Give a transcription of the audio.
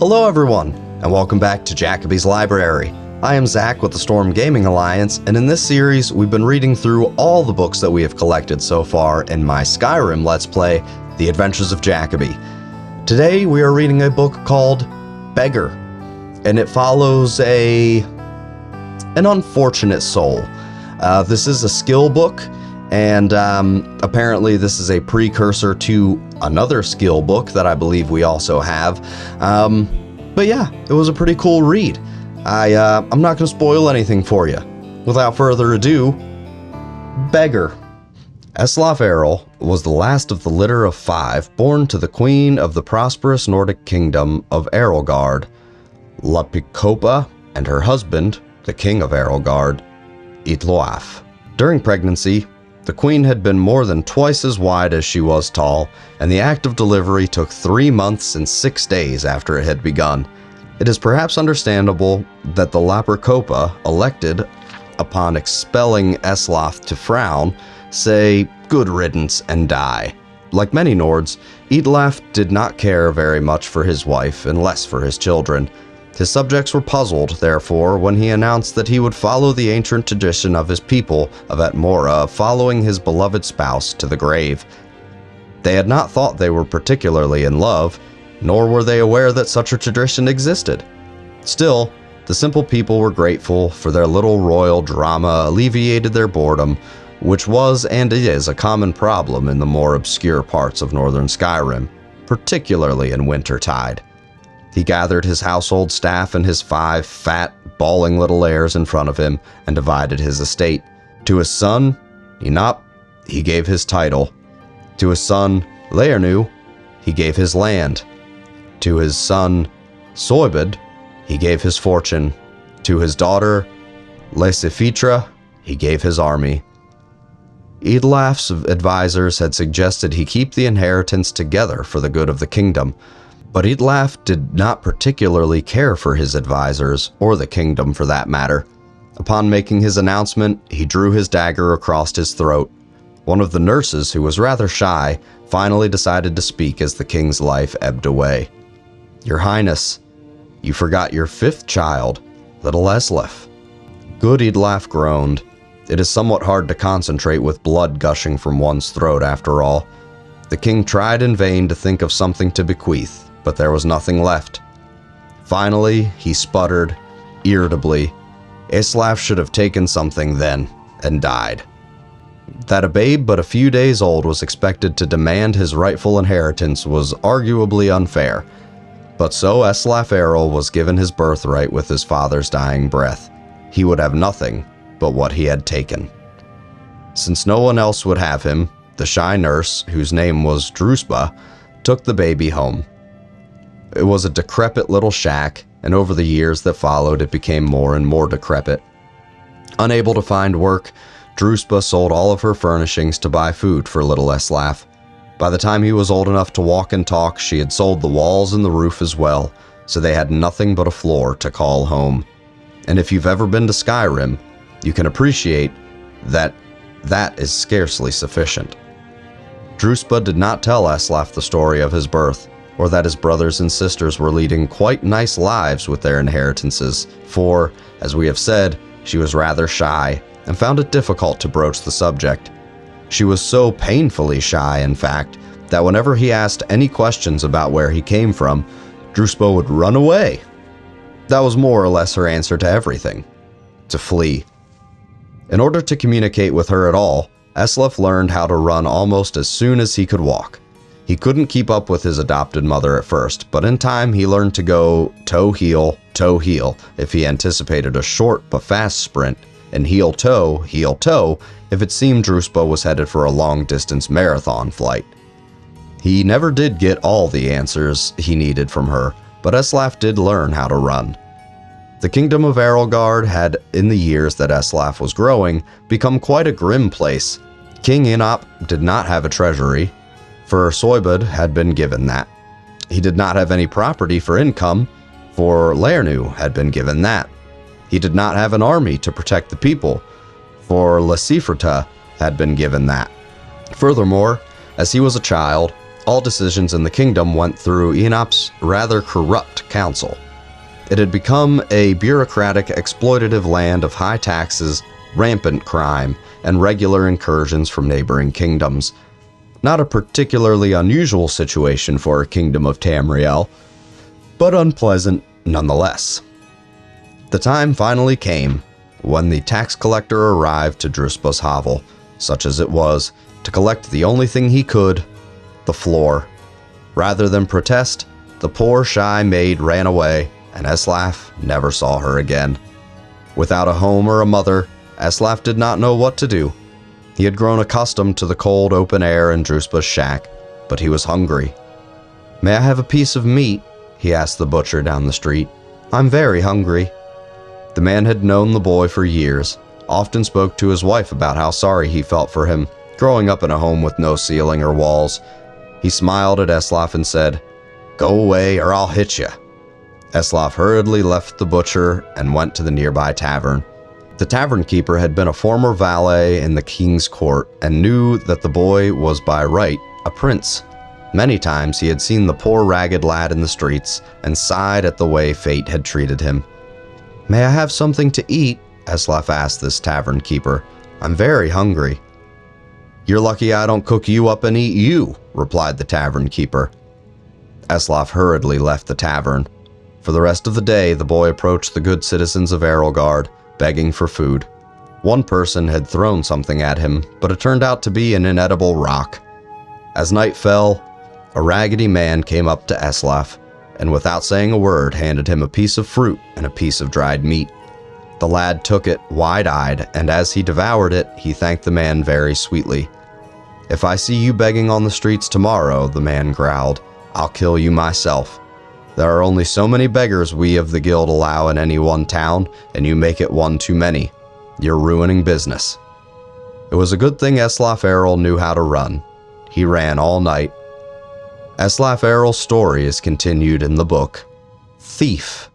Hello everyone, and welcome back to Jacoby's Library. I am Zach with the Storm Gaming Alliance, and in this series we've been reading through all the books that we have collected so far in my Skyrim Let's Play, The Adventures of Jacoby. Today we are reading a book called Beggar, and it follows an unfortunate soul. This is a skill book, and apparently this is a precursor to another skill book that I believe we also have. But yeah, it was a pretty cool read. I'm not going to spoil anything for you. Without further ado, Beggar. Eslaf Errol was the last of the litter of 5 born to the queen of the prosperous Nordic kingdom of Erelgard, Lapikopa, and her husband, the king of Erelgard, Itloaf. During pregnancy, the queen had been more than twice as wide as she was tall, and the act of delivery took 3 months and 6 days after it had begun. It is perhaps understandable that the Lapikopa elected, upon expelling Eslaf to frown, say good riddance and die. Like many Nords, Idlaf did not care very much for his wife and less for his children. His subjects were puzzled, therefore, when he announced that he would follow the ancient tradition of his people of Atmora of following his beloved spouse to the grave. They had not thought they were particularly in love, nor were they aware that such a tradition existed. Still, the simple people were grateful, for their little royal drama alleviated their boredom, which was and is a common problem in the more obscure parts of northern Skyrim, particularly in wintertide. He gathered his household staff and his 5 fat, bawling little heirs in front of him and divided his estate. To his son, Enop, he gave his title. To his son, Laernu, he gave his land. To his son, Soibed, he gave his fortune. To his daughter, Lesifitra, he gave his army. Idlaf's advisors had suggested he keep the inheritance together for the good of the kingdom, but Idlaf did not particularly care for his advisors, or the kingdom for that matter. Upon making his announcement, he drew his dagger across his throat. One of the nurses, who was rather shy, finally decided to speak as the king's life ebbed away. "Your Highness, you forgot your 5th child, little Eslaf." Good Idlaf groaned. It is somewhat hard to concentrate with blood gushing from one's throat after all. The king tried in vain to think of something to bequeath, but there was nothing left. Finally, he sputtered, irritably, Eslaf should have taken something then, and died. That a babe but a few days old was expected to demand his rightful inheritance was arguably unfair, but so Eslaf Errol was given his birthright with his father's dying breath. He would have nothing but what he had taken. Since no one else would have him, the shy nurse, whose name was Druspa, took the baby home. It was a decrepit little shack, and over the years that followed it became more and more decrepit. Unable to find work, Druspa sold all of her furnishings to buy food for little Eslaf. By the time he was old enough to walk and talk, she had sold the walls and the roof as well, so they had nothing but a floor to call home. And if you've ever been to Skyrim, you can appreciate that that is scarcely sufficient. Druspa did not tell Eslaf the story of his birth, or that his brothers and sisters were leading quite nice lives with their inheritances, for, as we have said, she was rather shy, and found it difficult to broach the subject. She was so painfully shy, in fact, that whenever he asked any questions about where he came from, Druspa would run away. That was more or less her answer to everything: to flee. In order to communicate with her at all, Eslaf learned how to run almost as soon as he could walk. He couldn't keep up with his adopted mother at first, but in time he learned to go toe-heel if he anticipated a short but fast sprint, and heel-toe if it seemed Druspa was headed for a long-distance marathon flight. He never did get all the answers he needed from her, but Eslaf did learn how to run. The kingdom of Erelgard had, in the years that Eslaf was growing, become quite a grim place. King Enop did not have a treasury, for Soibed had been given that. He did not have any property for income, for Laernu had been given that. He did not have an army to protect the people, for Lesifrita had been given that. Furthermore, as he was a child, All decisions in the kingdom went through Enop's rather corrupt council. It had become a bureaucratic, exploitative land of high taxes, rampant crime, and regular incursions from neighboring kingdoms. Not a particularly unusual situation for a kingdom of Tamriel, but unpleasant nonetheless. The time finally came when the tax collector arrived to Druspa's hovel, such as it was, to collect the only thing he could, the floor. Rather than protest, the poor shy maid ran away, and Eslaf never saw her again. Without a home or a mother, Eslaf did not know what to do. He had grown accustomed to the cold open air in Druspa's shack, but he was hungry. "May I have a piece of meat?" he asked the butcher down the street. "I'm very hungry." The man had known the boy for years, often spoke to his wife about how sorry he felt for him, growing up in a home with no ceiling or walls. He smiled at Eslaf and said, "Go away or I'll hit you." Eslaf hurriedly left the butcher and went to the nearby tavern. The tavern keeper had been a former valet in the king's court and knew that the boy was by right a prince. Many times he had seen the poor ragged lad in the streets and sighed at the way fate had treated him. "May I have something to eat?" Eslaf asked this tavern keeper. "I'm very hungry." "You're lucky I don't cook you up and eat you," replied the tavern keeper. Eslaf hurriedly left the tavern. For the rest of the day, the boy approached the good citizens of Erelgard, begging for food. One person had thrown something at him, but it turned out to be an inedible rock. As night fell, a raggedy man came up to Eslaf, and without saying a word, handed him a piece of fruit and a piece of dried meat. The lad took it wide-eyed, and as he devoured it, he thanked the man very sweetly. "If I see you begging on the streets tomorrow," the man growled, "I'll kill you myself. There are only so many beggars we of the guild allow in any one town, and you make it one too many. You're ruining business." It was a good thing Eslaf Errol knew how to run. He ran all night. Eslaf Errol's story is continued in the book Thief.